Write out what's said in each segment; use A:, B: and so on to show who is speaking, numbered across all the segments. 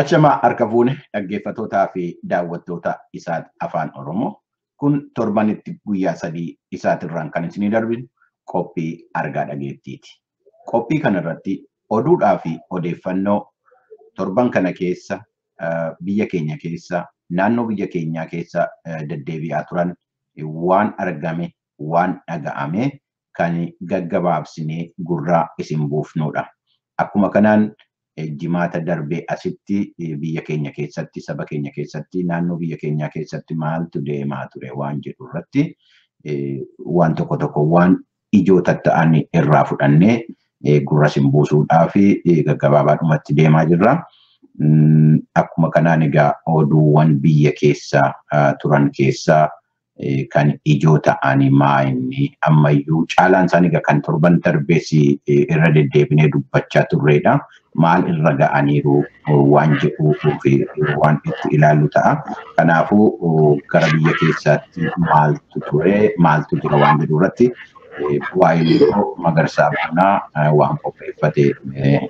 A: Achamaa harka fuune dhaggeeffattootaa fi daawwattoota isaa afaan Oromoo kun torbanitti guyyaa 3 isaatirraan kan isinii darbinu qophii argaa dhageettiiti. Qophii kanarratti oduudhaa fi odeeffannoo torban kana keessa biyya keenya keessa naannoo biyya keenyaa keessa deddeebi'aa turan waan argame waan dhaga'ame kan gaggabaabsinee gurraa isin buufnudha. Akkuma kanaan jimaata darbee asitti biyya keenya keessatti saba keenya keessatti naannoo biyya keenyaa keessatti maaltu deemaa ture waan jedhu irratti waan tokko waan ijoo ta'an irraa fudhannee gurra isin buusuudhaa fi gaggabaabaadhumatti deemaa jirra. Akkuma kanaan egaa oduuwwan biyya keessa turan keessaa kan ijoo ta'anii maa'inni ammayyuu caalaan isaanii kan torban darbees irra deddeebinee dubbachaa turredha. Maal irra ga'aniiru waan jedhuu fi waan itti ilaallu ta'a. Kanaafuu gara biyya keessaatti maaltu ture maaltu jira waan jedhu irratti waa'ee Magarsaa Bunaa waan qopheeffate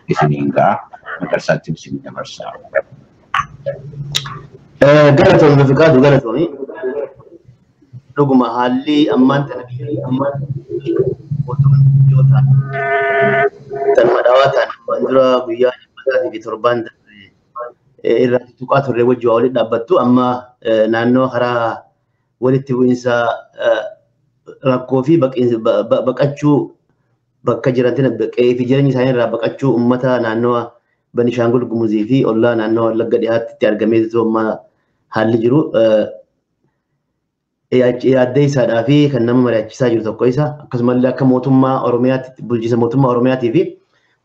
A: isiniin ga'a. Magarsaatti isin dabarsaa.
B: Galatoomii Fiqaaduu galatoomii. Dhuguma haalli ammaan tana biyya ammaan tan madawaa ta'an waan dura guyyaa dhibbataa fi torbaan irratti tuqaa turre wajji waa walitti dhaabbattu amma naannoo karaa walitti bu'iinsa rakkoo fi baqachuu bakka jiran qe'ee fi jireenya isaanii irraa baqachuu uummata naannoo Benishaangul Gumuzii fi ollaa naannoo Wallagga Dhihaatti argamee amma haalli jiru yaaddee isaadhaa fi kan nama mari'achiisaa jiru tokko isa akkasumallee akka mootummaa Oromiyaatti bulchiinsa mootummaa Oromiyaatii fi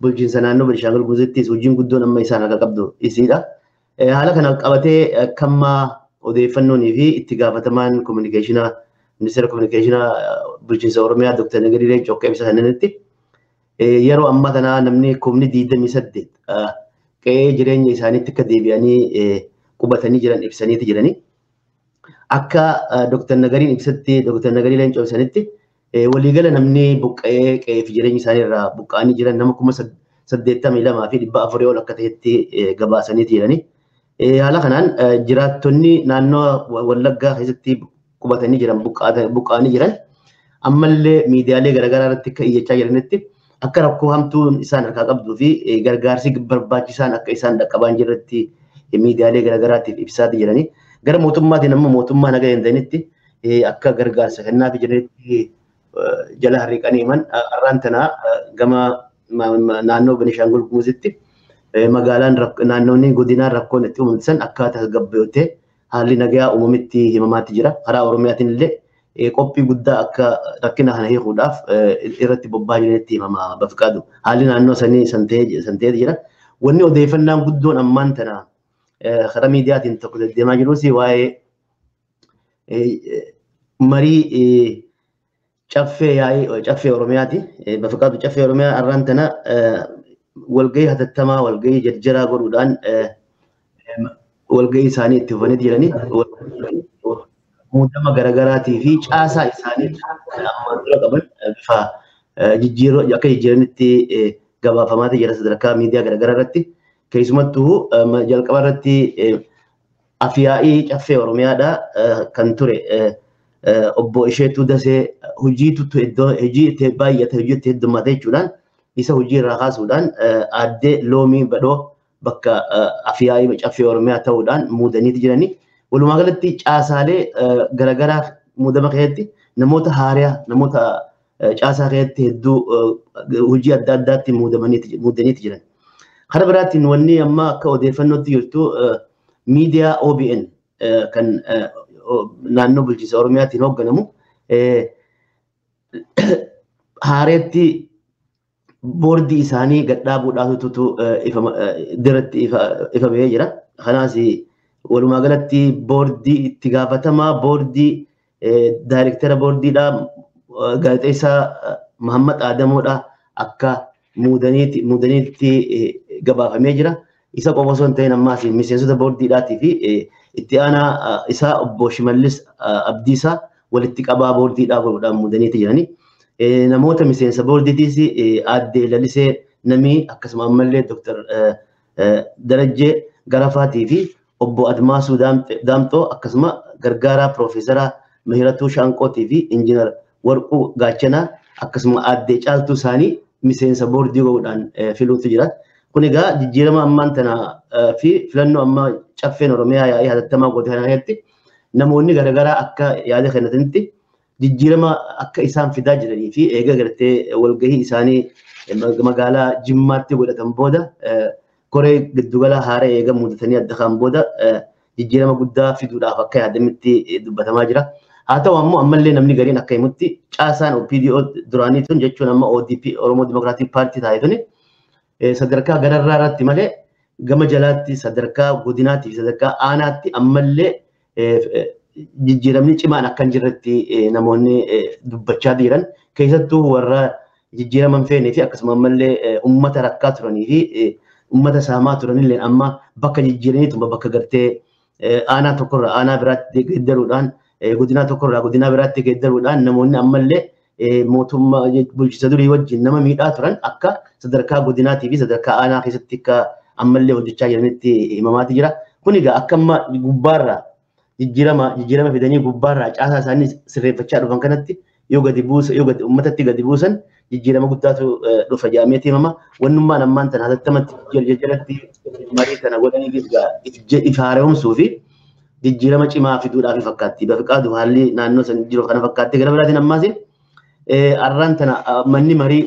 B: bulchiinsa naannoo Benishaangul Gumuziittis hojiin guddoon amma isaan akka qabdu isiidha. Haala kana qabatee akkamma odeeffannoonii fi itti gaafatamaan kominikeeshinaa ministeera kominikeeshinaa bulchiinsa Oromiyaa Dr. Nagarii Leencoo akka ibsa sananitti yeroo ammaa kana namni 28 qe'ee jireenya isaaniitti akka deebi'anii qubatanii jiran ibsaniiti jiranii. Akka Dr. Nagariin ibsatti Dr. Nagarii Leencoo ibsanitti waliigala namni buqqa'ee qe'ee fi jireenya isaanii irraa buqqa'anii jiran nama 82 fi 400 ol akka ta'etti gabaasaniiti jiranii. Haala kanaan jiraattonni naannoo Wallaggaa keessatti qubatanii jiran buqqa'anii jiran ammallee miidiyaalee garaagaraa irratti akka iyyachaa jiranitti akka rakkoo hamtuun isaan harkaa qabduu fi gargaarsi barbaachisaan akka isaan dhaqqabaan jirratti miidiyaalee garaagaraatiif ibsaati jiranii. Gara mootummaatiin amma mootummaa nagaa danda'anitti akka gargaarsa kennaa fi jiranitti jala harriiqanii himan har'aan tanaa gama naannoo Benishaangul Gumuzitti magaalaan naannoonni godinaan rakkoon itti uumamtisan akkaataa gabbeessitee haalli nagaa uumamitti himamaatti jira. Karaa Oromiyaatiin illee qophii guddaa akka rakkina kana hiikuudhaaf irratti bobba'aa jiranitti himama Bafiqaadu. Haalli naannoo sanii santee jira. Wanni odeeffannaan guddoon ammaan tanaa karaa miidiyaatiin tokko deddeemaa jirus waa'ee marii caffee Oromiyaati. Bafiqaadu caffee Oromiyaa har'aan tana walgahii hatattamaa walgahii jarjaraa godhuudhaan walgahii isaanii itti fufanii jiranii muudama garaagaraatii fi caasaa isaanii kan ammaan dura qaban bifa jijjiiroo akka jijjiiranitti gabaafamaa jira sadarkaa miidiyaa garaagaraa irratti. Keessumattuu jalqaba irratti afyaa'ii caffee Oromiyaadha kan ture obbo Isheetuu Dasee hojii itti baay'ate hojii itti heddummaate jechuudhaan isa hojii irraa kaasuudhaan aaddee Loomii Badhoo bakka afyaa'ii caffee Oromiyaa ta'uudhaan muudaniiti jiranii. Walumaa galatti caasaalee garaagaraa muudama keessatti namoota haariyaa namoota caasaa keessatti hedduu hojii adda addaatti muudaniiti jiran. Kana biraatiin wanni amma akka odeeffannootti jirtu miidiyaa OBN kan naannoo bulchiinsa Oromiyaatiin hoogganamu haareetti boordii isaanii gadhaabuudhaatu dirratti ifa bahee jira. Kanaas walumaa galatti boordii itti gaafatamaa boordii daayirektara boordiidha gaazexeessaa Muhammad Adamoodha akka muudaniitti gabaafamee jira. Isa qofa osoo hin ta'in ammaas miseensota boordiidhaatii fi itti aanaa isaa obbo Shimallis Abdiisaa walitti qabaa boordiidhaa godhuudhaan muudaniitti jiranii. Namoota miseensa boordiitiis aaddee Lalisee Namii akkasuma ammallee Dr. Darajjee Garafaatii fi obbo Admaasuu Daamxoo akkasuma gargaaraa Piroofeesara Mihiratuu Shaanqootii fi Injiinar Warquu Gaachanaa akkasuma addee caaltuu isaanii miseensa boordii godhuudhaan filuutu jira. Kun egaa jijjiirama ammaan tana fi filannoo amma caffeen Oromiyaa yaa'ii hatattamaa goote kana keessatti namoonni garaagaraa akka yaada kennatanitti jijjiirama akka isaan fidaa jiranii fi eega gartee walgahii isaanii magaalaa Jimmaatti godhatan booda koree giddugala haaraa eega muudatanii adda kan booda jijjiirama guddaa fiduudhaaf akka yaadamitti dubbatamaa jira. Haa ta'u ammoo ammallee namni gariin akka himutti caasaan OPDO duraanii tun jechuun amma ODP Oromoo Dimokiraatik Paartii taa'e tuni sadarkaa gararraa irratti malee gama jalaatti sadarkaa godinaatti fi sadarkaa aanaatti ammallee jijjiiramni cimaan akka hin jirretti namoonni dubbachaa jiran keessattuu warra jijjiiraman feenii fi akkasuma ammallee uummata rakkaa turanii fi uummata saamaa turanillee amma bakka jijjiiraniitu bakka gartee aanaa tokkorraa aanaa biraatti geeddaruudhaan godina tokkorraa godina biraatti geeddaruudhaan namoonni ammallee mootummaa bulchiinsa durii wajjin nama miidhaa turan akka sadarkaa godinaatii fi sadarkaa aanaa keessatti akka ammallee hojjechaa jiranitti himamaati jira. Kun egaa akka amma gubbaarraa jijjiirama fidanii gubbaarraa caasaa isaanii sirreeffachaa dhufan kanatti yoo gadi buusa yoo gadi uummatatti gadi buusan jijjiirama guddaatu dhufa jedhameeti himama. Wannummaan ammaan tana hatattaamatti jalatti marii kana godhanii ifa haaromsuu fi jijjiirama cimaa fiduudhaaf fakkaatti. Bafiqaadu haalli naannoo san jiru kana fakkaatti gara biraatiin ammaas arraan tana manni marii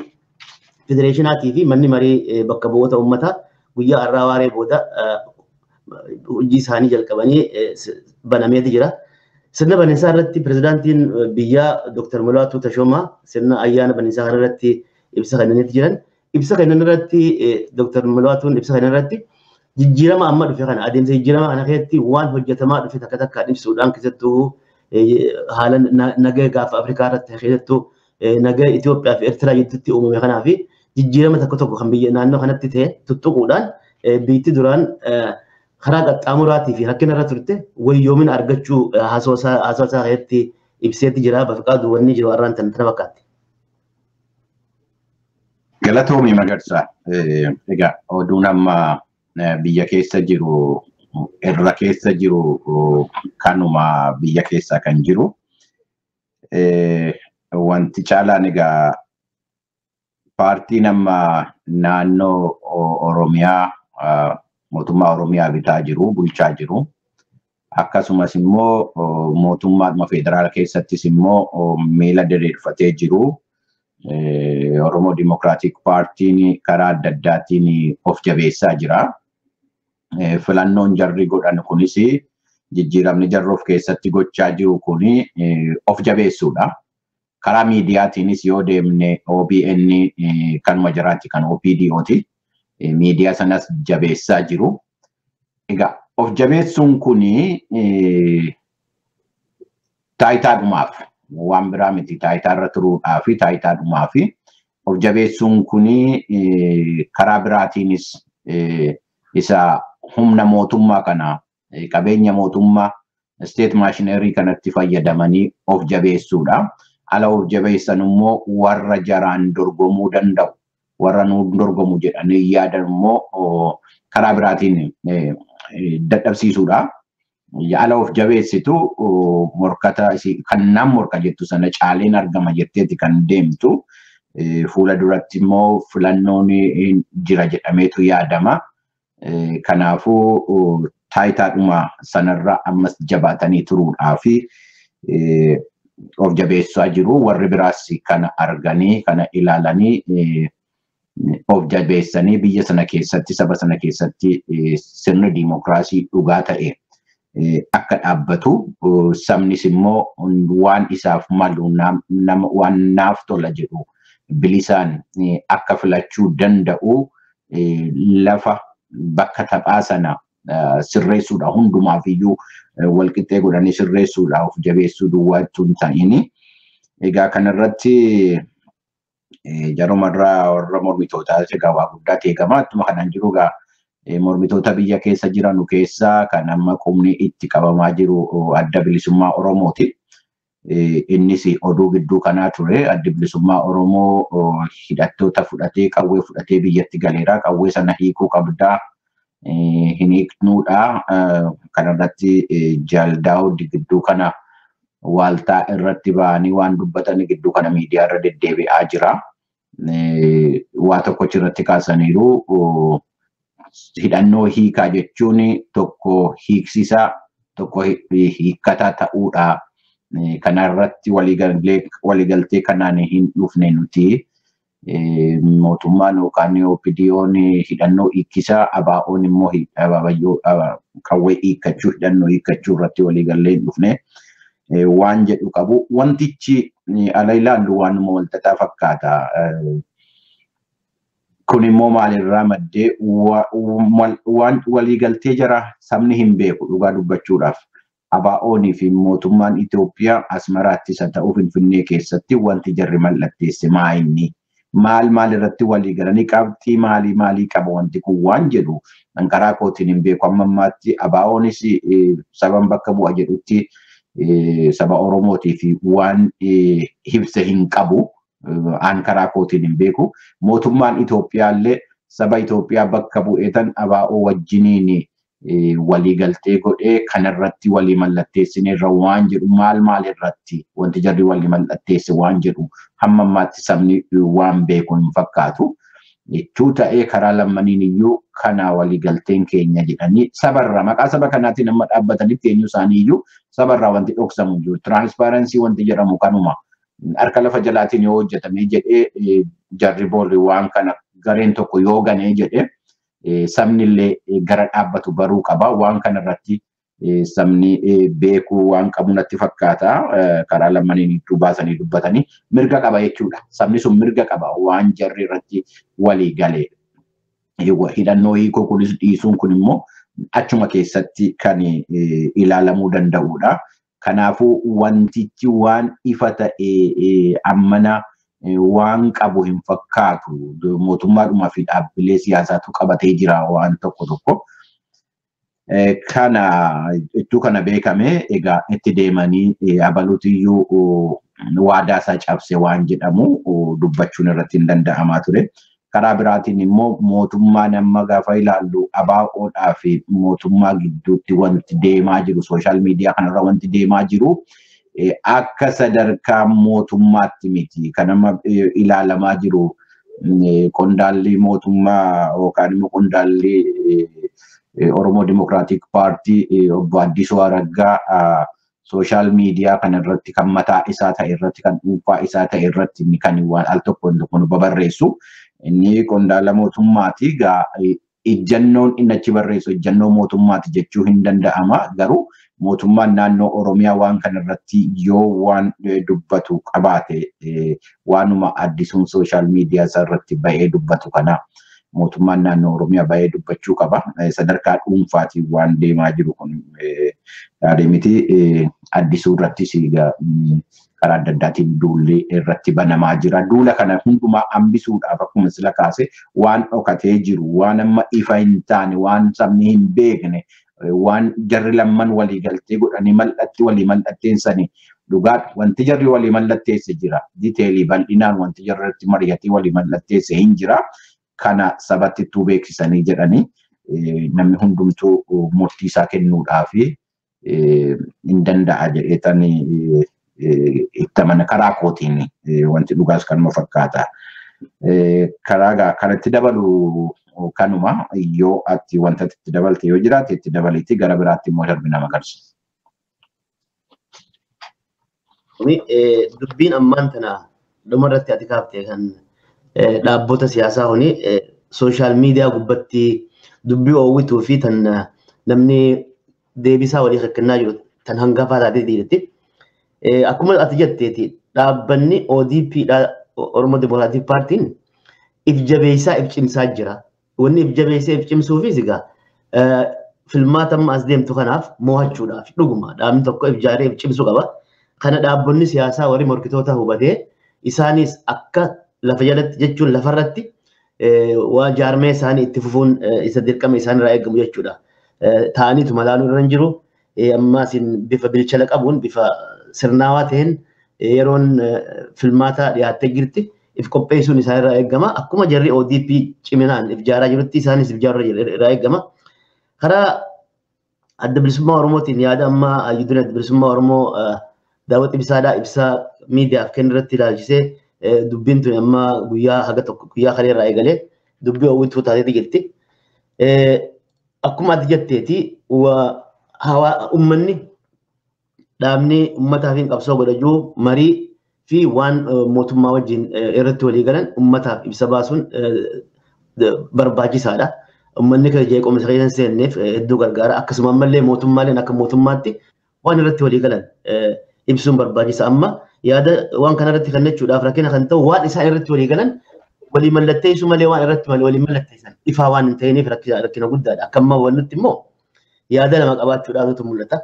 B: federeeshinaatii fi manni marii bakka bu'oota uummataa guyyaa har'aa waaree booda hojii isaanii jalqabanii banameeti jira. Sirna baniinsaa irratti pirezidaantiin biyyaa Dr. Mulaatuu Tashoomaa sirna ayyaana baniinsaa irratti ibsa kennaniiti jiran. Ibsa kennan irratti Dr. Mulaatuun ibsa kennan irratti jijjiirama amma dhufe kana adeemsa jijjiirama kana keessatti waan hojjetamaa dhufe takka takka ibsuudhaan keessattuu haala nagaa gaafa Afrikaa irratti keessattuu nagaa Itoophiyaa fi Eertiraa gidduutti uumame kanaa fi jijjiirama tokko tokko kan biyya naannoo kanatti ta'e tuttuquudhaan biitti duraan karaa qaxxaamuraatii fi rakkina irra turte wayyoomina argachuu haasawaa keessatti ibseetti jira. Bafiqaadu wanni jiru har'aan tana fakkaatti.
A: Galatoomii Magarsaa. Egaa oduun amma biyya keessa jiru irra keessa jiru kanuma biyya keessa kan jiru. Wanti caalaan egaa paartiin amma naannoo Oromiyaa mootummaa Oromiyaa bitaa jiru bulchaa jiru. Akkasumas immoo mootummaa federaala keessattis immoo miila diriirfatee jiru. Oromoo Dimokiraatik Paartiin karaa adda addaatiin of jabeessaa jira. Filannoon jarri godhan kunis jijjiiramni jarri of keessatti gochaa jiru kuni of jabeessuudha. Karaa miidiyaatiinis yoo deemne OBN kanuma jiraatti kan OPDOti. Miidiyaa sanas jabeessaa jiru. Egaa of jabeessuun kuni taayitaadhumaaf waan biraa miti taayitaarra turuudhaa fi taayitaadhumaaf of jabeessuun kuni karaa biraatiinis isa humna mootummaa kana qabeenya mootummaa state machinery kanatti fayyadamanii of jabeessuudha. Ala of jabeessan immoo warra jaraan dorgomuu danda'u. Warra nuun dorgomu jedhanii yaadan immoo karaa biraatiin dadhabsiisuudha. Ala of jabeessitu morkata kannaan morka jettu sana caaleen argama jetteeti kan deemtu. Fuula duratti immoo filannoon jira jedhameetu yaadama. Kanaafuu taayitaadhuma sanarra ammas jabaatanii turuudhaaf of jabeessaa jiru. Warri biraas kana arganii kana ilaalanii of jabeessanii biyya sana keessatti saba sana keessatti sirna diimokiraasii dhugaa ta'e akka dhaabbatu sabnis immoo waan isaaf malu waan naaf tola jedhu bilisaan akka filachuu danda'u lafa bakka taphaa sana sirreessuudha. Hundumaaf iyyuu walqixxee godhanii sirreessuudha of jabeessuu duwwaatu hin ta'ini. Egaa kanarratti jarumarraa warra mormitootaa egaa waa guddaa eegama. Attuma kanaan jiru egaa mormitoota biyya keessa jiranu keessaa kan amma qubni itti qabamaa jiru adda bilisummaa Oromooti. Innis oduu gidduu kanaa ture. Adda bilisummaa Oromoo hidhattoota fudhatee qawwee fudhatee biyyatti galeera. Qawwee sana hiikuu qabdaa hin hiiknuudha. Kanarratti Jaldaa'u gidduu kana waaltaa irratti ba'anii waan dubbatan gidduu kana miidiyaa irra deddeebi'aa jira. Waa tokko irratti kaasaniiru. Hidhannoo hiikaa jechuun tokko hiiksisaa tokko hiikkataa ta'uudha. Kanarratti waliigaltee kanaan hin dhufne nuti mootummaan yookaan OPDO'n hidhannoo hiikkisaa ABO'n immoo qawwee hiikkachuu hidhannoo hiikkachuu irratti waliigallee hin dhufne waan jedhu qabu. Wantichi ala ilaallu waanuma walxaxaa fakkaata. Kun immoo maalirraa maddee waan waliigaltee jira sabni hin beeku dhugaa dubbachuudhaaf. ABO'nii fi mootummaan Itoophiyaa Asmaraatti isa ta'uu Finfinnee keessatti wanti jarri mallatteesse maayinni maal irratti walii galanii qabxii maalii qaba wanti kun waan jedhu karaa kootiin hin beeku. Amma ammaatti ABO'nis saban bakka bu'a jedhutti saba Oromootii fi waan ibsa hin qabu. An karaa kootiin hin beeku. Mootummaan Itoophiyaa illee saba Itoophiyaa bakka bu'eetan ABO wajjiniin waliigaltee godhee kanarratti walii mallatteessineerra waan jedhu maal irratti wanti jarri walii mallatteesse waan jedhu hamma ammaatti sabni waan beeku hin fakkaatu. Jechuu ta'ee karaa lammaniin iyyuu kana waliigalteen keenya jedhanii sabarraa maqaa saba kanaatiin amma dhaabbatanitti eenyu isaanii iyyuu sabarraa wanti dhoksamu jiru. Tiraanspaarensii wanti jedhamu kanuma. Harka lafa jalaatiin yoo hojjetame jedhee jarri boorri waan kana gareen tokko yoo ganee jedhee sabni illee gara dhaabbatu baruu qaba. Waan kanarratti sabni beekuu waan qabu natti fakkaata. Karaa lammaniin iddoo baasanii dubbatanii mirga qaba jechuudha. Sabni sun mirga qaba waan jarri irratti walii galee. Hidhannoo hiikoo kunis dhiisuun kun immoo achuma keessatti kan ilaalamuu danda'udha. Kanaafuu wantichi waan ifa ta'e ammana waan qabu hin fakkaatu. Mootummaadhumaa fi dhaabbilee siyaasaatu qabatee jira waan tokko. Kana iddoo kana beekame egaa itti deemanii abaluutiyyuu waadaa isaa cabse waan jedhamu dubbachuun irratti hin danda'amaa ture. Karaa biraatiin immoo mootummaan amma gaafa ilaallu ABO'dhaa fi mootummaa gidduutti wanti deemaa jiru sooshaal miidiyaa kanarra wanti deemaa jiru akka sadarkaa mootummaatti miti. Kan amma ilaalamaa jiru qondaalli mootummaa yookaan immoo qondaalli Oromoo Dimokiraatik Paartii obbo Addisuu Araggaa sooshaal miidiyaa kanarratti kan mataa isaa ta'e irratti kan dhuunfaa isaa ta'e irratti kan waan al tokko babarreessu. Inni qondaala mootummaati ijjannoon inni achi barreessu ijjannoo mootummaati jechuu hin danda'ama. Garuu mootummaan naannoo Oromiyaa waan kanarratti yoo waan dubbatu qabaate waanuma Addisuun sooshaal miidiyaa isaa irratti ba'ee dubbatu kana mootummaan naannoo Oromiyaa ba'ee dubbachuu qaba. Sadarkaa dhuunfaatiin waan deemaa jiru kun gaarii miti. Addisuu irrattis karaa adda addaatiin duulli irratti banamaa jira. Duula kana hundumaa hambisuudhaaf akkuma sila kaase waan dhokatee jiru, waan amma ifa hin taane, waan sabni hin beekne, waan jarri lamman waliigaltee godhanii walii mallatteessanii dhugaadha. Wanti jarri walii mallatteesse jira. Diteelii bal'inaan wanti jarri irratti mari'atee walii mallatteesse hin jira. Kana sabatti ittuu beeksisanii jedhanii namni hundumtuu murtii isaa kennuudhaaf hin danda'a jedheetanii itti amana karaa kootiin wanti dhugaas kanuma fakkaata. Karaa kanatti dabalu kanuma yoo ati wanta itti dabalte yoo jiraate itti dabaleetti gara biraatti immoo darbi nama garsiisa.
B: Dubbiin ammaan tana dhumarratti ati kaaftee kan dhaabbota siyaasaa kuni sooshaal miidiyaa gubbatti dubbii oowwituu fi tan namni deebisaa walii kennaa jiru tan hangafaa taatee dhiirratti. Akkuma ati jetteeti dhaabbanni ODP Oromoo Dimokiraatik Paartiin if jabeessaa if cimsaa jira. Wanni if jabeessee if cimsuufis egaa filmaata amma as deemtu kanaaf mo'achuudhaaf dhuguma dhaabni tokko if jaaree if cimsuu qaba. Kana dhaabbonni siyaasaa warri morkitoota hubatee isaanis akka lafa jalatti jechuun lafarratti waa jaarmee isaanii itti fufuun isa dirqama isaanirraa eegamu jechuudha. Ta'aniitu malaaluu irra hin jiru. Ammaas bifa bilchala qabuun bifa sirnaawaa ta'een yeroon filmaata dhiyaattee jirti if qopheessuun isaanirraa eegama. Akkuma jarri ODP ciminaan if jaaraa jirutti isaanis if jaarraa irraa eegama. karaa adda bilisummaa Oromootiin yaada ammaa hayyuuduree adda bilisummaa Oromoo daawwati ibsaadhaa ibsaa miidiyaaf kennu irratti ilaalchisee dubbiin tun amma guyyaa haga tokko guyyaa kaleerraa eegalee dubbii hawwituu taateeti jirti. Akkuma ati jetteeti uummanni dhaabni uummataaf hin qabsoo godhachuu marii fi waan mootummaa wajjin irratti walii galan uummataaf ibsa baasuun barbaachisaadha. Uummanni kan jeequmsa keessa hin seenneef hedduu gargaara. Akkasuma ammallee mootummaaleen akka mootummaatti waan irratti walii galan ibsuun barbaachisa. Amma yaada waan kana irratti kennachuudhaaf rakkina kan ta'u waan isaan irratti walii galan walii mallatteessu malee waan irratti walii mallatteessan ifaa waan hin ta'iniif rakkina guddaadha. Akka amma wanti immoo yaada lama qabaachuudhaatu mul'ata.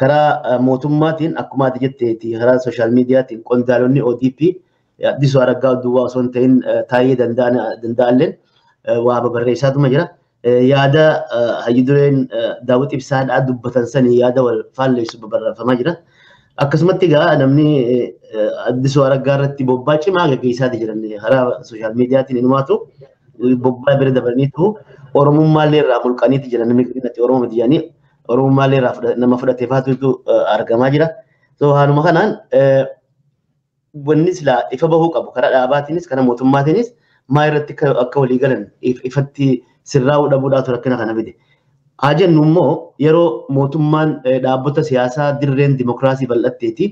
B: Karaa mootummaatiin akkuma ati jetteeti karaa sooshaal miidiyaatiin qondaalonni ODP Addisuu Araggaa duwwaa osoo hin ta'in taa'ee danda'alleen waa barreessaatuma jira. Yaada hayyudureen daawwiti ibsaadhaa dubbatan sanii yaada wal faalleessu barreeffamaa jira. Akkasumatti egaa namni Addisuu Araggaa irratti bobbaa cimaa gaggeessaati jiran karaa sooshaal miidiyaatiin himaatu bobbaa bira dabalaniitu Oromummaallee irraa mulqaniiti jiran namni Oromoo jedhanii Oromummaallee irraa nama fudhatee faatutu argamaa jira. So haaluma kanaan wanni silaa ifa bahuu qabu karaa dhaabaatiinis karaa mootummaatiinis maa irratti akka walii galan ifatti sirraa'uu dhabuudhaatu rakkina kana fide. Haa jennu immoo yeroo mootummaan dhaabbata siyaasaa dirreen dimokiraasii bal'atteeti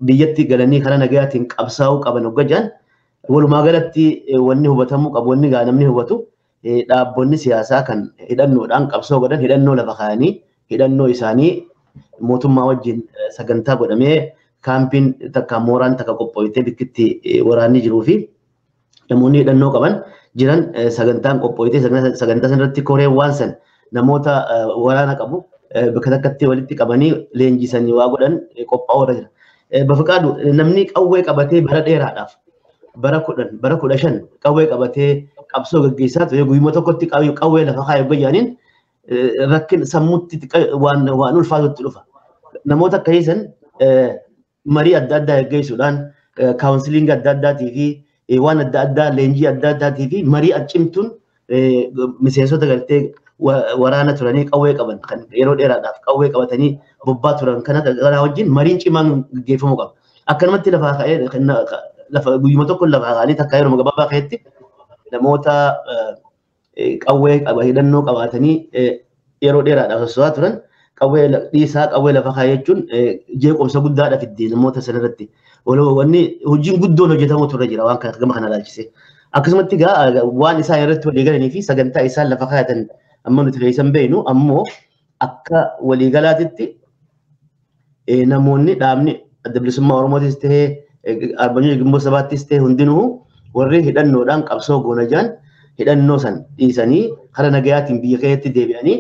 B: biyyatti galanii karaa nagayaatiin qabsaa'uu qaban hoggajan walumaa galatti wanni hubatamuu qabu wanni namni hubatu dhaabbonni siyaasaa kan hidhannoodhaan qabsoo godhan hidhannoo lafa kaa'anii hidhannoo isaanii mootummaa wajjin sagantaa godhamee kaampiin takka mooraan takka qopho'itee bikkitti waraanni jiruu fi namoonni hidhannoo qaban jiran sagantaan qopho'itee sagantaa sanarratti koreen waan san namoota waraana qabu bakka takkatti walitti qabanii leenjisanii waa godhan qophaa'uu irra jira. Bafiqaadu namni qawwee qabatee bara dheeraadhaaf bara 15 qawwee qabatee qabsoo gaggeessaa ture guyyuma tokkotti qawwee lafa kaayee guyyaaniin rakkin sammuutti waan ulfaatutti dhufa. Namoota akka hiisan marii adda addaa gaggeessuudhaan kaawunsiliingi adda addaatii fi waan adda addaa leenjii adda addaatii fi marii accimtuun miseensota galtee waraana turanii qawwee qaban kan yeroo dheeraadhaaf qawwee qabatanii bobbaa turan kana wajjin mariin cimaan gaggeeffamuu qaba. Akkanumatti lafaa ka'ee guyyuma tokko lafaa ka'anii takka yeroo gabaabaa ka'etti namoota qawwee hidhannoo qabaatanii yeroo dheeraadhaaf soso'aa turan qawwee dhiisaa qawwee lafa kaa'ee jechuun jeequmsa guddaadha fidde namoota sanarratti. Wanni hojiin guddoon hojjetamuu turre jira waan kana gama kana ilaalchise. Akkasumatti egaa waan isaan irratti walii galanii fi sagantaa isaan lafa kaa'atan amma nuti keessan beeknu ammoo akka waliigalaatitti namoonni dhaabni adda bilisummaa Oromootis ta'ee Arbanyoo Gimboo Sabaattis ta'ee hundinuu warri hidhannoodhaan qabsoo goonajaan hidhannoo san dhiisanii karaa nagayaatiin biyya keessatti deebi'anii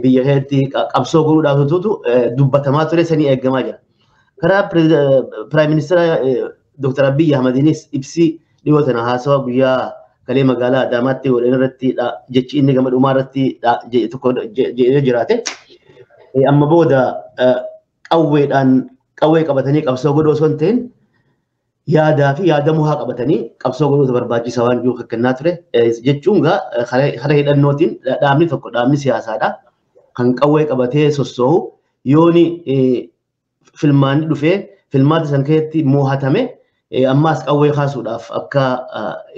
B: biyya keessatti qabsoo godhuudhaaf dubbatamaa ture sanii eegamaa jira. Karaa Piraayim Ministeera Dr. Abiy Ahmediinis ibsi dhiyoo tana haasawaa guyyaa kalee magaalaa Adaamaatti godhan irratti jechi inni gama dhumaa irratti tokko jedhee jiraate. Amma booda qawwee qabatanii qabsoo godhuu osoo hin ta'in yaadaa fi yaada muhaa qabatanii qabsoo godhuutu barbaachisaa waan jiru kennaa ture. Jechuun karaa hidhannootiin dhaabni tokko dhaabni siyaasaadha. Kan qawwee qabatee sossoo'u yooni filmaanni dhufee filmaata san keessatti mo'atame ammaas qawwee kaasuudhaaf akka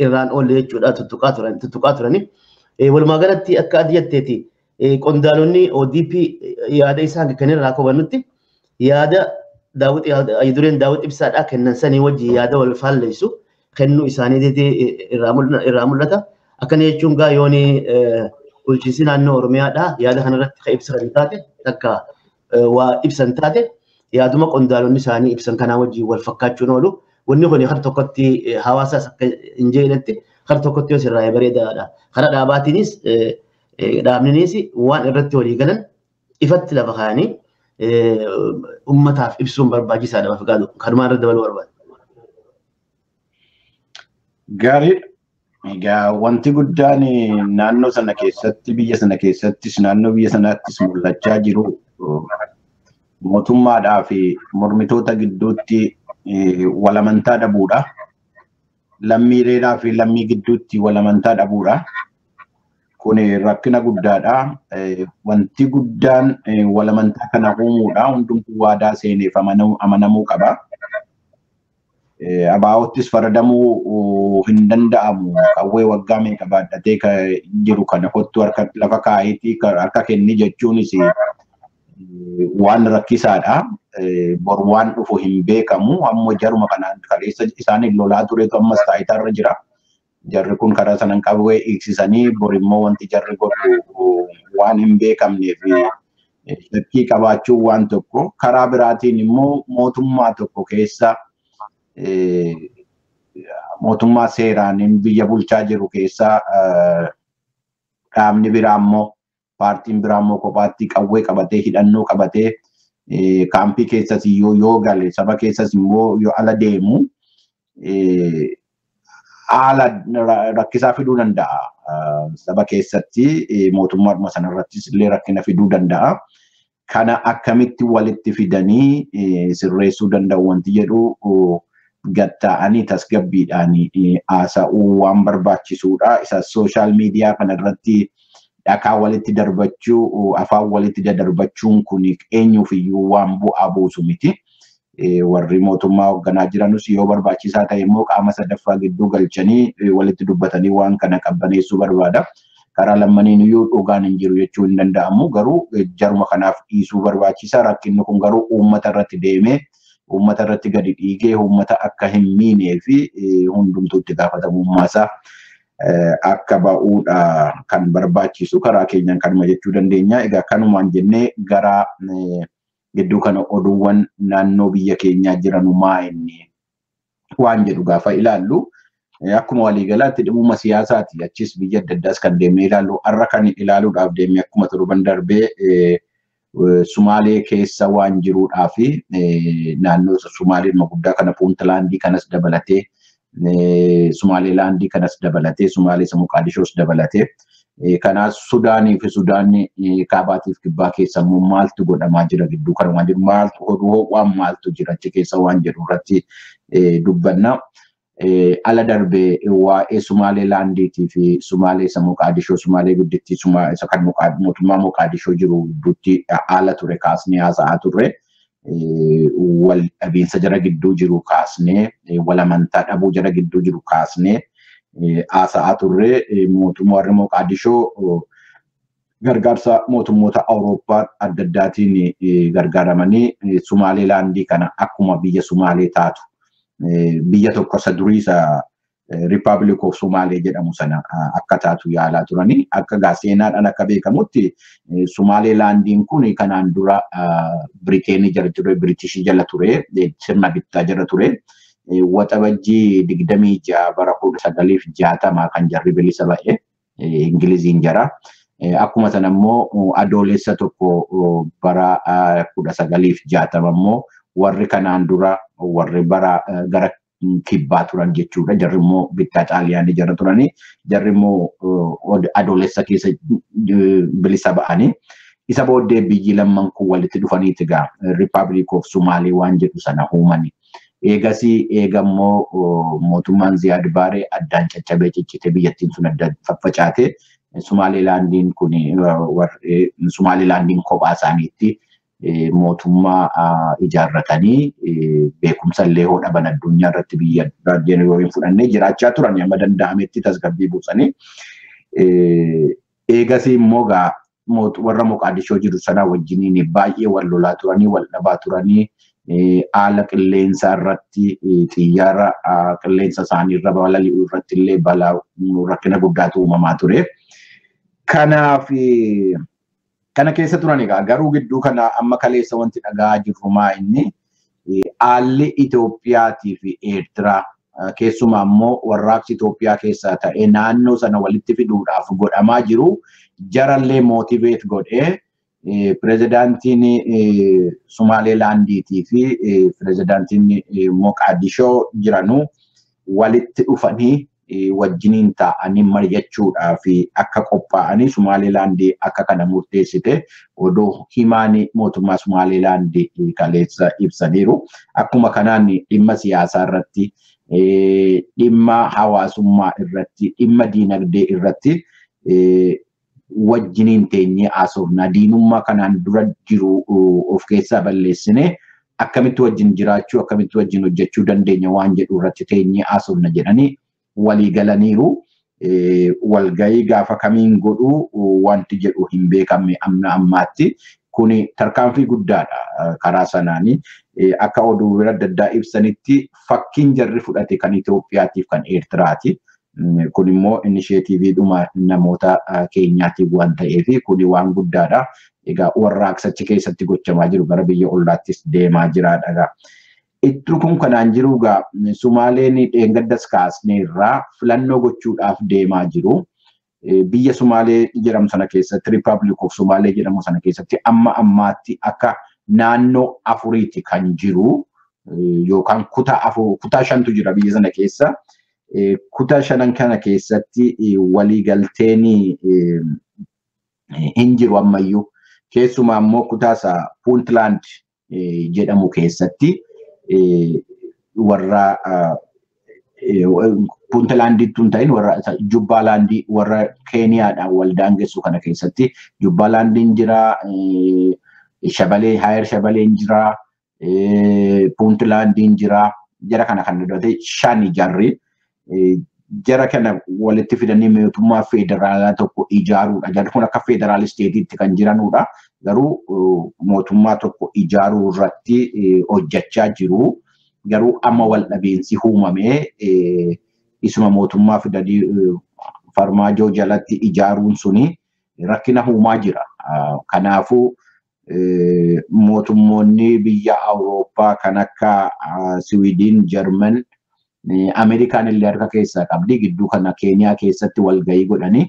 B: irraan oolle jechuudha tuttuqaa turani. Walumaa galatti akka ati jetteeti qondaalonni ODP yaada isaan kanirraa qabanutti yaada hayyudureen daawwiti ibsaadhaa kennan sanii wajjin yaada wal faalleessu kennuu isaanii irraa mul'ata. Akkana jechuun gaa yooni bulchiinsi naannoo Oromiyaadhaa yaada kanarratti kan ibsa kan taate takka waa ibsan taate yaaduma qondaalonni isaanii ibsan kanaa wajjin wal fakkaachuun oolu. Wanni kun har tokkotti hawaasaas akka hin jeenetti har tokkotti yoo sirraa'ee bareedaadha. Karaa dhaabaatiinis dhaabniinis waan irratti walii galan ifatti lafa kaa'anii ummataaf ibsuun barbaachisaadha. Bafiqaadu kanumaan irra dabaluu barbaada.
A: Gaarii. Egaa wanti guddaan naannoo sana keessatti biyya sana keessattis naannoo biyya sanaattis mul'achaa jiru mootummaadhaa fi mormitoota gidduutti walamantaa dhabuudha. Lammiileedhaa fi lammii gidduutti walamantaa dhabuudha. Kun rakkina guddaadha. Wanti guddaan walamantaa kana uumuudha. Hundumtuu waadaa seeneef amanamuu qaba. Abaa'ottis faradamuu hin danda'amu. Qawwee waggaa meeqa baadhatee jiru kana kottu harka lafa kaayitii harka kenni jechuunis waan rakkisaadha. Bor waan dhufu hin beekamu. Ammoo jaruma kanaan kaleessa isaanii lolaa turetu ammas taayitarra jira. Jarri kun karaa sanan qawwee eegsisanii bor immoo wanti jarri godhu waan hin beekamneef shakkii qabaachuun waan tokko. Karaa biraatiin immoo mootummaa tokko keessa mootummaa seeraan biyya bulchaa jiru keessa dhaabni biraa immoo paartiin biraa immoo kophaatti qawwee qabatee hidhannoo qabatee kaampii keessas yoo gale saba keessas immoo yoo ala deemu haala rakkisaa fiduu danda'a. Saba keessatti mootummaa sanarrattis illee rakkina fiduu danda'a. Kana akkamitti walitti fidanii sirreessuu danda'u wanti jedhu gatta'anii tasgabbiidhaan haasa'uu waan barbaachisuudha. Isa sooshaal miidiyaa kanarratti dhakaa walitti darbachuu, afaan walitti dadarbachuun kun eenyuufiyyuu waan bu'aa buusu miti. Warri mootummaa hoogganaa jiranus yoo barbaachisaa ta'e immoo qaama sadaffaa gidduu galchanii walitti dubbatanii waan kana qabbaneessuu barbaada. Karaa lammaniin iyyuu dhugaan hin jiru jechuu hin danda'amu. Garuu jaruma kanaaf dhiisuu barbaachisa. Rakkinni kun garuu uummata irratti deemee uummata irratti gadi dhiigee uummata akka hin miinee fi hundumtuutti gaafatamummaasaa akka ba'uudha kan barbaachisu. Karaa keenyaan kanuma jechuu dandeenya. Egaa kanumaan jennee gara gidduu kana oduuwwan naannoo biyya keenyaa jiranu maa inni waan jedhu gaafa ilaallu akkuma waliigalaatti dhimma siyaasaati. Achis biyya adda addaas kan deemnee ilaallu har'a kan ilaaluudhaaf deemnee akkuma torban darbee Sumaalee keessa waan jiruudhaa fi naannoo Sumaaleen guddaa kana Puuntlaandii kanas dabalatee Sumaaleelaandii kanas dabalatee Sumaalee Moqaadishoos dabalatee kanaas Sudaanii fi Sudaanii kaabaatiif kibbaa keessa immoo maaltu godhamaa jira gidduu kana waan jiru maaltu oduu waan maaltu jira achi keessa waan jedhu irratti dubbanna. Ala darbee waa'ee Sumaaleelaandiitii fi Sumaalee Moqaadishoo Sumaalee guddittii isa kan mootummaa Moqaadishoo jiru gidduutti haala ture kaasnee haasa'aa turre. Wal dhabiinsa jara gidduu jiru kaasnee walamantaa dhabuu jara gidduu jiru kaasnee haasa'aa turre. Mootummaa warri Moqaadishoo gargaarsa mootummoota Awurooppaa adda addaatiin gargaaramanii Sumaaleelaandii kana akkuma biyya Sumaalee taatu biyya tokko isa durii isa Republic of Somalee jedhamu sana akka taatu yaalaa turanii. Akka gaaseenaadhaan akka beekamutti Sumaaleelaandiin kun kanaan dura Biriteenii jala ture, Biritishii jala ture, sirna bittaa jala ture. Waxabajjii 26 bara 1960 kan jarri bilisa ba'e Ingiliziin jara. Akkuma sana immoo adoolessa tokko bara 1960 immoo warri kanaan dura warri bara gara kibbaa turan jechuudha. Jarri immoo bittaa Xaaliyaanii jara turanii. Jarri immoo adoolessa keessa bilisa ba'anii. Isa booddee biyyi lamman kun walitti dhufaniiti gaa Republic of Somalee waan jedhu sana uumanii. Eegasii eegammoo mootummaan Ziyaad Baaree addaan caccabee ciccite biyyattiin sun adda faffacaate. Sumaaleelaandiin kun Sumaaleelaandiin kophaa isaaniitti mootummaa ijaarratanii beekumsa illee hodhaban addunyaa irratti biyya raadiyoo fudhannee jiraachaa turan amma danda'ametti tasgabbii buusanii. Eegasii immoo gaa warra Moqaadishoo jiru sana wajjiniin baay'ee wal lolaa turanii wal dhabaa turanii. Haala qilleensaa irratti xiyyaara qilleensa isaanii irra balali'uu irratti illee balaa rakkina guddaatu uumamaa ture. Kanaaf kana keessa turan egaa garuu gidduu kana amma kaleessa wanti dhagaa jirru maa inni haalli Itoophiyaatii fi Eertiraa keessumaa immoo warraaqsi Itoophiyaa keessaa ta'ee naannoo sana walitti fiduudhaaf godhamaa jiru jarallee mootiveet godhee. Pirezidaantiin Sumaaleelaandiitii fi pirezidaantiin Moqaadishoo jiranuu walitti dhufanii wajjiniin taa'anii mari'achuudhaa fi akka qophaa'anii Sumaaleelaandii akka kana murteessite odoo himaanii mootummaa Sumaaleelaandii kaleessa ibsaniiru. Akkuma kanaan dhimma siyaasaa irratti, dhimma hawaasummaa irratti, dhimma diinagdee irratti wajjiniin teenyee haasofna diinummaa kanaan dura jiru of keessaa balleessine akkamitti wajjin jiraachuu akkamitti wajjin hojjechuu dandeenya waan jedhu irratti teenyee haasofna jedhanii walii galaniiru. Walgahii gaafa kamiin godhu wanti jedhu hin beekamne ammaatti. Kuni tarkaanfii guddaadha karaa sanaanii akka oduu bira adda addaa ibsanitti fakkiin jarri fudhate kan Itoophiyaatiif kan Eertiraati. Kun immoo inisheetiiviidhuma namoota keenyaatiif waan ta'eef kuni waan guddaadha. Egaa warraaqsachi keessatti gochamaa jiru gara biyya ollaattis deemaa jiraadha. Itti kun kanaan jiru egaa Sumaaleen dheengaddas kaasnee irraa filannoo gochuudhaaf deemaa jiru. Biyya Sumaalee jedhamu sana keessatti Republic of Sumaalee jedhamu sana keessatti amma ammaatti akka naannoo afuriiti kan jiru yookaan kutaa shantu jira biyya sana keessa. Kutaa shanan kana keessatti waliigalteen hin jiru ammayyuu. Keessumaa immoo kutaasa Puntland jedhamu keessatti warra Puntlanditti hin ta'in warra Jubbaalaandii warra Keeniyaadhaan wal daangessu kana keessatti Jubbaalaandiin jira, Hayer Shabaleen jira, Puntlandiin jira. Jara kana kan dhodhate shani jarri. Jara kana walitti fidanii mootummaa federaalaa tokko ijaaruudha. Jarri kun akka federaal isteetiitti kan jiranudha. Garuu mootummaa tokko ijaaruu irratti hojjechaa jiru. Garuu amma wal dhabeensi uumamee isuma mootummaa fidanii Farmaajoo jalatti ijaaruun suni rakkina uumaa jira. Kanaafuu mootummoonni biyya Awurooppaa kan akka Siwiidin, Jarman, Ameerikaan illee harka keessaa qabdi. Gidduu kana Keeniyaa keessatti walgahii godhanii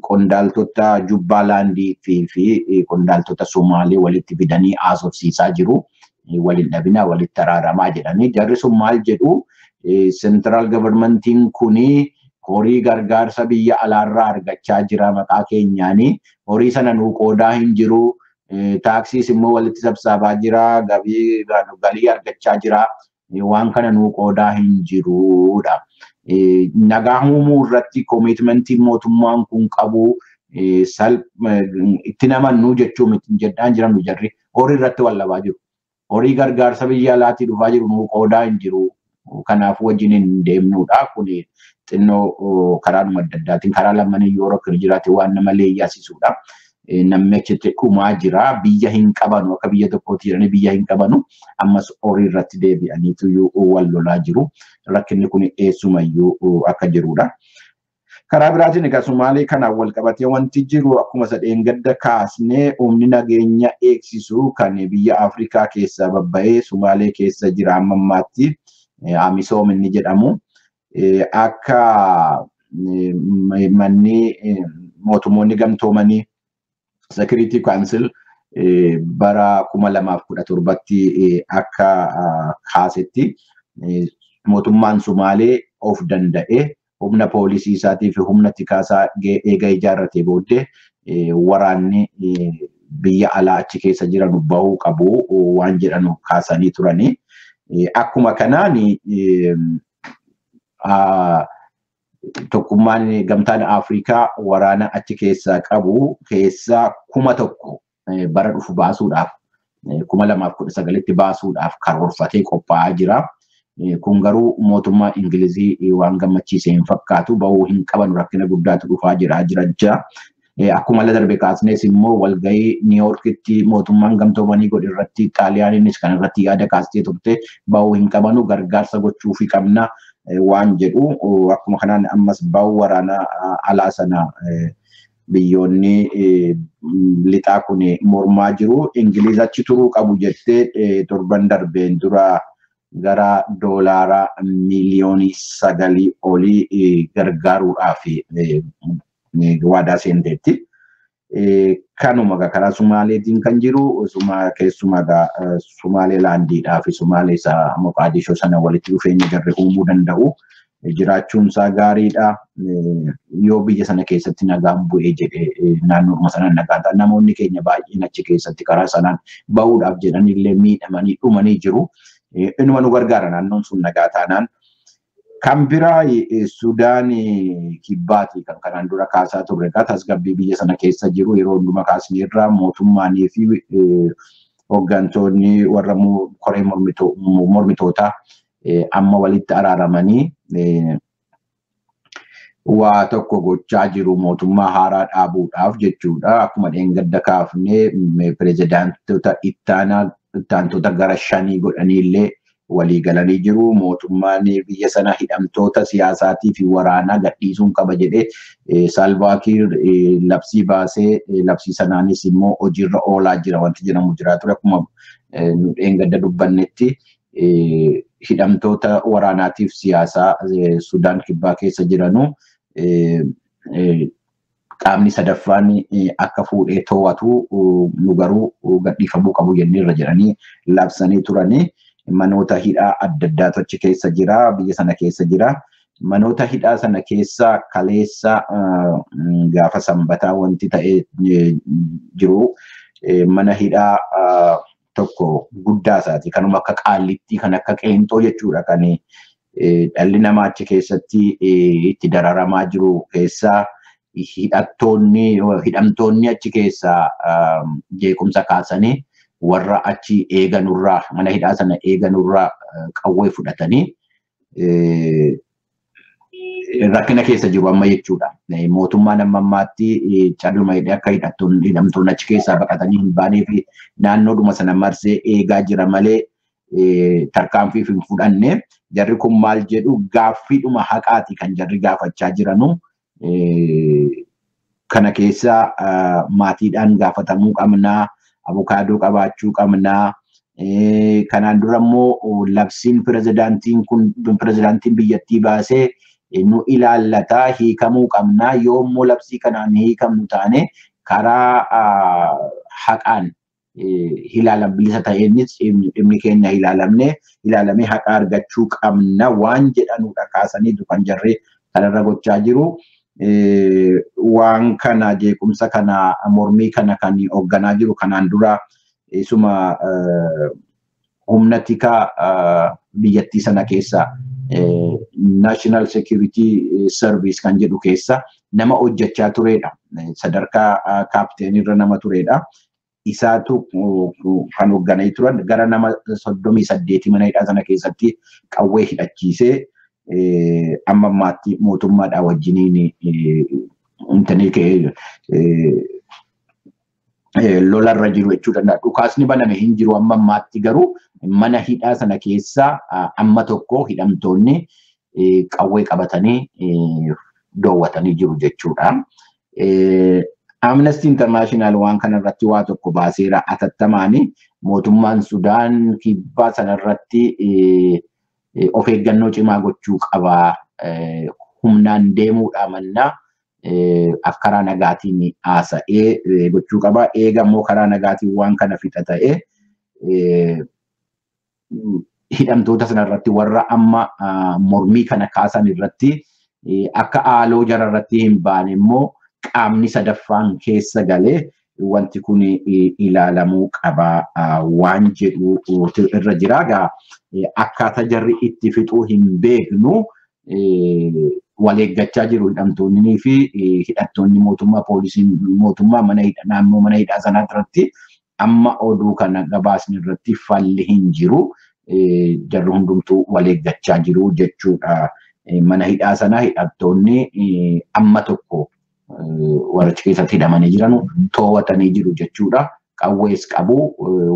A: qondaaltota Jubbaalaandii fi qondaaltota Somaalee walitti fidanii haasofsiisaa jiru. Waliin dhabinaa walitti araaramaa jedhanii jarri sun maal jedhu central governmentiin kuni horii gargaarsa biyya alaarraa argachaa jira maqaa keenyaanii horii sana nuu qoodaa hin jiru taaksiis immoo walitti sabsaabaa jira galii argachaa jira waan kana nuu qoodaa hin jirudha. Nagaa uumuu irratti komitmentiin mootummaan kun qabu itti namannuu jechuun jedhaan jiran jarri horii irratti wallabaa jiru. Horii gargaarsa biyya alaatii dhufaa jiru nuu qoodaa hin jiru. Kanaafuu wajjin hin deemnudha. Kun xinnoo karaadhuma adda addaatiin karaa lamanii yoo rakkoo jiraate waan nama leeyyaasisudha. Namni achitti dhumaa jira. Biyya hin qabanu akka biyya tokkootti jedhanii biyya hin qabanu. Ammas horii irratti deebi'aniitu wal lolaa jiru. Rakkinni kun eessumayyuu akka jirudha. Karaa biraatiin egaa Sumaalee kanaan wal qabatee wanti jiru akkuma sadeen gadda kaasnee humni nageenya eegsisu kan biyya Afrikaa keessaa babba'ee Sumaalee keessa jira amma ammaatti Amisoom inni jedhamu akka manni mootummoonni gamtoomanii Security Council bara 2017tti akka kaasetti mootummaan Sumaalee of danda'e humna poolisii isaatii fi humna tikaasaa eega ijaarratee booddee waraanni biyya alaa achi keessa jiran bahuu qabu waan jedhanu kaasanii turanii. Akkuma kanaan tokkummaan gamtaan Afrikaa waraana achi keessaa qabu keessaa 1,000 bara dhufu baasuudhaaf 2019tti baasuudhaaf karoorfatee qophaa'aa jira. Kun garuu mootummaa Ingilizii waan gammachiisee hin fakkaatu bahuu hin qaban rakkina guddaatu dhufaa jira. Akkuma darbe kaasnees immoo walgahii Niiwuorkitti mootummaan gamtoomanii godhe irratti Xaaliyaaniinis kan irratti yaada kaastee turte bahuu hin qabanu gargaarsa gochuu fi qabna waan jedhu akkuma kanaan ammas bahuu waraana alaa sana biyyoonni lixaa kun mormaa jiru. Ingiliz achi turuu qabu jettee torban darbeen dura gara doolaara miliyoonii 9 olii gargaaruudhaaf waadaa seenteetti. Kanuma karaa Sumaaleetiin kan jiru keessumaa Sumaaleelaandiidhaa fi Sumaalee isaa Moqaadishoo sana walitti dhufeenya jarri uumuu danda'u. Jiraachuun isaa gaariidha. Yoo biyya sana keessatti nagaan bu'ee jedhee naannoodhuma sanaan nagaan ta'a. Namoonni keenya baay'een achi keessatti karaa sanaan bahuudhaaf jedhanillee miidhamanii dhumanii jiru. Inuma nu gargaara naannoon sun nagaa taanaan. Kan biraa Sudaan kibbaati kan kanaan dura kaasaa turre egaa tasgabbii biyya sana keessa jiru yeroo hundumaa kaasnee irraa mootummaanii fi hooggantoonni warra koree mormitootaa amma walitti araaramanii waa tokko gochaa jiru mootummaa haaraa dhaabuudhaaf jechuudha. Akkuma dheengadda kaafnee pirezidaantota ittaantota gara 5 godhanii illee walii galanii jiru. Mootummaan biyya sana hidhamtoota siyaasaatii fi waraanaa gadhiisuun qaba jedhee Salva Kiir labsii baasee labsii sanaanis immoo hojiirra oolaa jira wanti jedhamu jira ture. Akkuma dheengadda dubbannetti hidhamtoota waraanaatiif siyaasaa Sudaan kibbaa keessa jiranu qaamni sadaffaan akka fuudhee to'atu nu garuu gadhiifamuu qabu jennee irra jedhanii labsanii turanii. Manoota hidhaa adda addaatu achi keessa jira, biyya sana keessa jira. Manoota hidhaa sana keessa kaleessa gaafa sanbataa wanti ta'ee jiru mana hidhaa tokko guddaa isaati. Kanuma akka qaallittii kan akka qeenxoo jechuudha kan dhalli namaa achi keessatti itti dararamaa jiru keessaa hidhamtoonni achi keessaa jeequmsa kaasanii warra achi eeganurraa mana hidhaa sana eeganurraa qawwee fudhatanii rakkina keessa jiru amma jechuudha. Mootummaan amma ammaatti caluma hidhee akka hidhamtoonni achi keessaa baqatanii hin baanee fi naannoodhuma sana marsee eegaa jira malee tarkaanfii hin fudhanne. Jarri kun maal jedhu gaaffiidhuma haqaati kan jarri gaafachaa jiranu. Kana keessa maatiidhaan gaafatamuu qabnaa. Abukaadoo qabaachuu qabnaa. Kanaan dura immoo labsiin pirezidaantiin biyyattii baasee nu ilaallataa hiikamuu qabnaa. Yoo immoo labsii kanaan hiikamnu taane karaa haqaan bilisa ta'eenis dhimmi keenya ilaalamee haqa argachuu qabna waan jedhanudha kaasaniitu kan jarri kanarra gochaa jiru. Waan kana jeequmsa kana mormii kana kan hoogganaa jiru kanaan dura isuma humna tikaa biyyattii sana keessa National Security Service kan jedhu keessa nama hojjechaa turedha. Sadarkaa kaapteenirra nama turedha. Isaatu kan hoogganaa turan gara nama 38 mana hidhaa sana keessatti qawwee hidhachiisee amma ammaatti mootummaadhaa wajjiniin lolarra jiru jechuu danda'a. Dhukaasni baname hin jiru amma ammaatti garuu mana hidhaa sana keessa amma tokko hidhamtoonni qawwee qabatanii dhoowwatanii jiru jechuudha. Amnesty International waan kanarratti waa tokko baaseera atattamaani mootummaan Sudaan kibbaa sanarratti of eeggannoo cimaa gochuu qaba. Humnaan deemuudha mannaa karaa nagaatiin haasa'ee gochuu qaba. Eegammoo karaa nagaatiin waan kana fixa ta'ee hidhamtoota sanarratti warra amma mormii kana kaasan irratti akka haaloo jararratti hin baane immoo qaamni sadaffaan keessa galee wanti kun ilaalamuu qaba waan jedhu irra jira. Akkaataa jarri itti fixuu hin beeknu waleeggachaa jiru hidhamtoonnii fi hidhattoonni mootummaa poolisiin mootummaa naannoo mana hidhaa sanaa irratti amma oduu kana gabaasni irratti falli hin jiru. Jarri hundumtuu waleeggachaa jiru jechuudha. Mana hidhaa sanaa hidhattoonni amma tokko warra keessatti hidhamanii jiran to'atanii jiru jechuudha. Qawwees qabu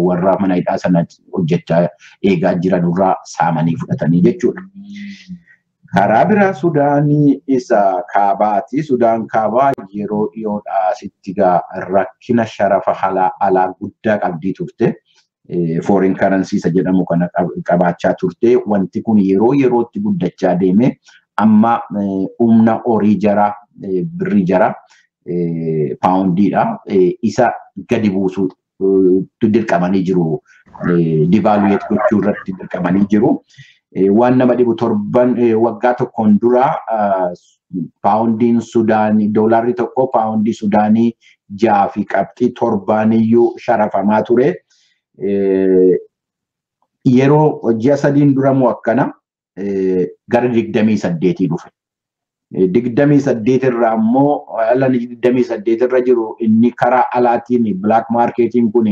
A: warra mana hidhaa sana hojjechaa eegaa jiranurraa saamanii fudhatanii jechuudha. Karaa biraa Sudaanii isa kaabaati. Sudaan kaabaa yeroo dhiyoodhaa asitti rakkina sharafa alaa guddaa qabdii turte. Foreign currency isa jedhamu kana qabaachaa turte. Wanti kun yeroo yerootti guddachaa deeme amma humna horii jara birrii jara paawundiidha. Isa gadi buusuu dirqamanii jiru. Devaluate gochuu irratti dirqamanii jiru. Waan nama dhibu waggaa tokkoon dura paawundiin Sudaanii doolaarri tokko paawundii Sudaanii 6.7 sharafamaa ture. Yeroo ji'a 3 dura moo akkana gara 28 dhufe. 28 irraa immoo ala 28 irra jiru inni karaa alaatiin black marketing kun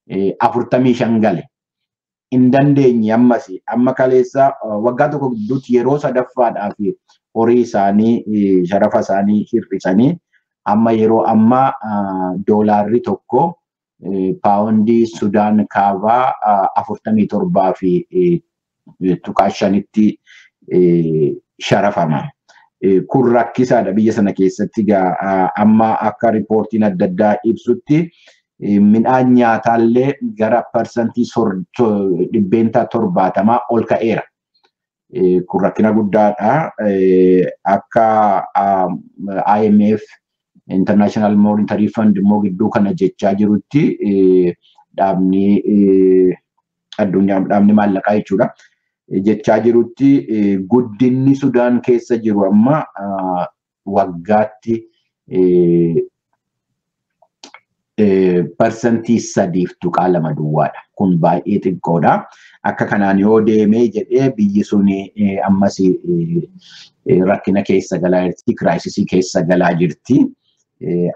A: 45 gale. In dandeenye amma kaleessa waggaa tokko gidduutti yeroo sadaffaadhaaf horii isaanii sharafa isaanii hir'isanii amma yeroo ammaa doolaarri tokko paawundii Sudaan kaabaa 47 fi tuqaa 5tti sharafama. Kun rakkisaadha biyya sana keessatti amma akka riipoortiin adda addaa ibsutti midhaan nyaataallee gara parsantii 70 ol ka'eera. Kun rakkina guddaadha. Akka IMF International Monetary Fund immoo gidduu kana jechaa jirutti dhaabni addunyaa dhaabni maallaqaa jechuudha. Jechaa jirutti guddinni Sudaan keessa jiru amma waggaatti parsantii 3.2 duwwaadha. Kun baay'ee xiqqoodha. Akka kanaan yoo deemee jedhee biyyi sun ammas rakkina keessa galaa jirti, kiraayisisii keessa galaa jirti.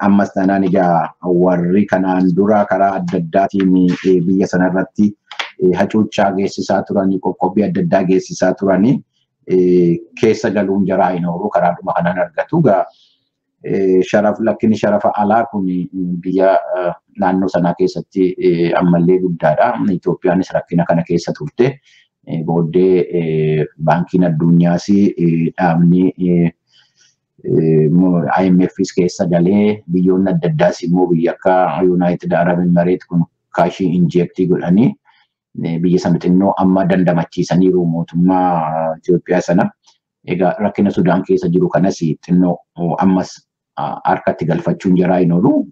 A: Ammas taanaan egaa warri kanaan dura karaa adda addaatiin biyya sanarratti hacuuccaa geessisaa turanii, qoqqobbii adda addaa geessisaa turanii keessa galuun jaraa hin oolu karaadhuma kanaan argatu. Lakkinni sharafa alaa kun biyya naannoo sanaa keessatti ammallee guddaadha. Itoophiyaanis rakkina kana keessa turte. Booddee baankiin addunyaas dhaabni IMFs keessa galee biyyoonni adda addaas immoo biyya akka United Arab Emirates kun kaashii injektii godhanii biyya sana xinnoo amma dandamachiisaniiru mootummaa Itoophiyaa sana. Egaa rakkina Sudaan keessa jiru kanas xinnoo ammas harkatti galfachuun jaraa hin oolu.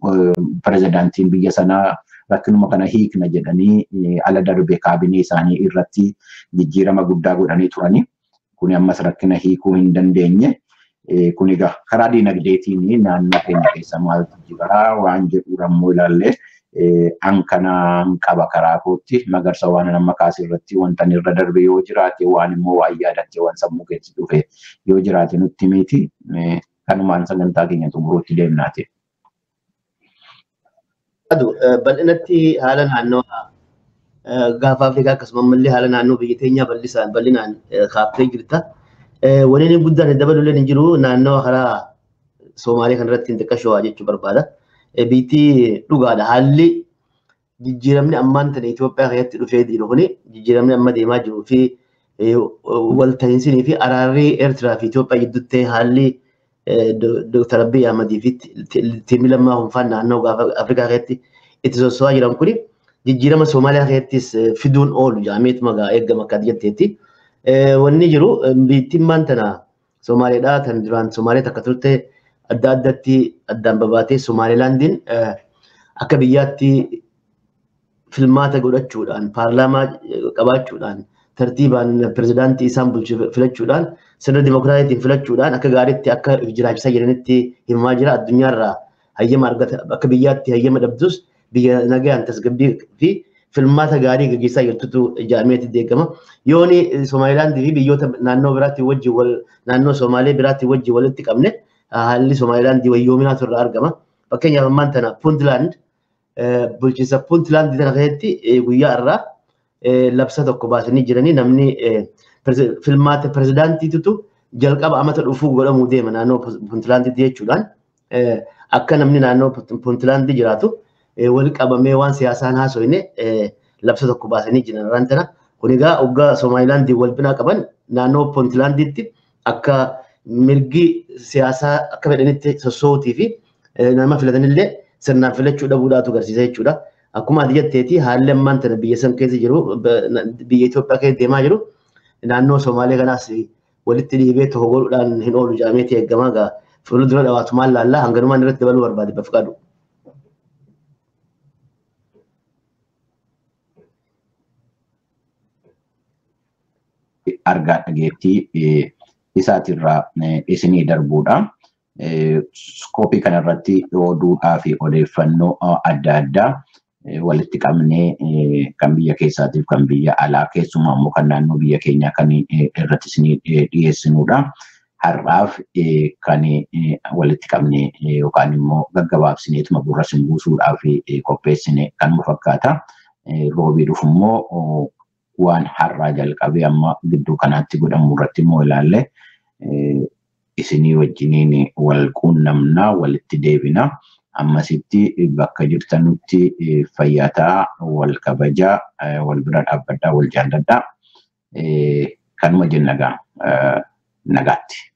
A: Pirezidaantiin biyya sanaa rakkinuma kana hiikna jedhanii ala darbee kaabinee isaanii irratti jijjiirama guddaa godhanii turani. Kun ammas rakkina hiikuu hin dandeenye. Kun egaa karaa dinagdeetiin naannoo keenya keessa maaltu jira waan jedhu ammoo ilaallee hankanaan qaba karaa kootti Magarsa waan nama kaasirratti wanta irra darbe yoo jiraate waan immoo waan yaadatte waan sammuu keessi dhufe yoo jiraate nutti miti kanumaan sagantaa keenya xumuruutti deemnaati.
B: Bal'inatti haala naannoo gaafa Afrikaa akkasumas illee haala naannoo biyya teenyaa bal'inaan kaaftee jirta. Wanni guddaan dabaluuleen hin jiru naannoo karaa Soomaalee kanarratti xiqqashoo jechuu barbaada. Biitii dhugaadha. Haalli jijjiiramni ammaan tana Itoophiyaa keessatti dhufee jiru kuni jijjiiramni amma deemaa jiruu fi walta'iinsinii fi araarri Eertiraa fi Itoophiyaa gidduutti haalli Dr. Abiy Ahmedii fi tiimii lammaa hunfaan naannoo Afrikaa keessatti itti soso'aa jiran kuni jijjiirama Soomaaliyaa keessattis fiduun oolu jaameetuma eegama akka jetteetti. Wanni jiru biittiin maan tana Somaaleedhaa tan duraan Somaalee takka turte adda addatti addaan babaatee Somaalilaandiin akka biyyaatti filmaata godhachuudhaan paarlaamaa qabaachuudhaan tartiibaan pirezidaantii isaan bulchu filachuudhaan sirna dimokiraasiitiin filachuudhaan akka gaariitti akka jiraachisaa jiranitti himaa jira. Addunyaarraa hayyama argata akka biyyaatti hayyama dhabdus biyya nagaan tasgabbii fi filmaata gaarii gaggeessaa jirtutu jaameetti deegama. Yooni Somaalilaandii fi biyyoota naannoo biraatti wajjin naannoo Somaalee biraatti wajjin walitti qabne haalli Somaalilaandii wayyoominaatu irraa argama. Fakkeenyaaf ammaan tana Puntland bulchiinsa Puntland tana keessatti guyyaa irraa labsa tokko baasanii jiranii namni filmaata pirezidaantiitu jalqaba amata dhufuu godhamuu deema naannoo Puntlanditti jechuudhaan akka namni naannoo Puntlandii jiraatu wal qabamee waan siyaasaan haasofne labsa tokko baasanii jiran irraan tana. Kun egaa hoggaa Somaalilaandii wal binaa qaban naannoo Puntlanditti akka mirgi siyaasaa akka fedhanitti sossootii fi nama filatanillee sirnaan filachuu dhabuudhaatu agarsiisa jechuudha. Akkuma ati jetteeti haalli ammaan tana biyya san keessa jiru biyya Itoophiyaa keessa deemaa jiru naannoo Somaalee kanaas walitti dhiibee tokko godhuudhaan hin oolu jaameetti eegamaa egaa fuuldura dhawaatumaan laallaa hanganumaan irratti dabaluu barbaade Bafqaadu.
A: Argaa dhageettii isaatirraa isinii darbuudha. Koopii kanarratti oduudhaa fi odeeffannoo adda addaa walitti qabnee kan biyya keessaatiif kan biyya alaa keessumaa immoo kan naannoo biyya keenyaa kan irratti isinii dhiyeessinudha. Har'aaf kan walitti qabnee yookaan immoo gaggabaabsineetuma gurra isin buusuudhaaf qopheessine kan nu fakkaata. Roobii dhufu immoo waan har'aa jalqabee amma gidduu kanaatti godhamu irratti immoo ilaalle isinii wajjiniin wal quunnamna walitti deebina. Ammasitti bakka jirtanutti fayyataa wal kabajaa wal bira dhaabbadhaa wal jaalladhaa kanuma jenna nagaatti.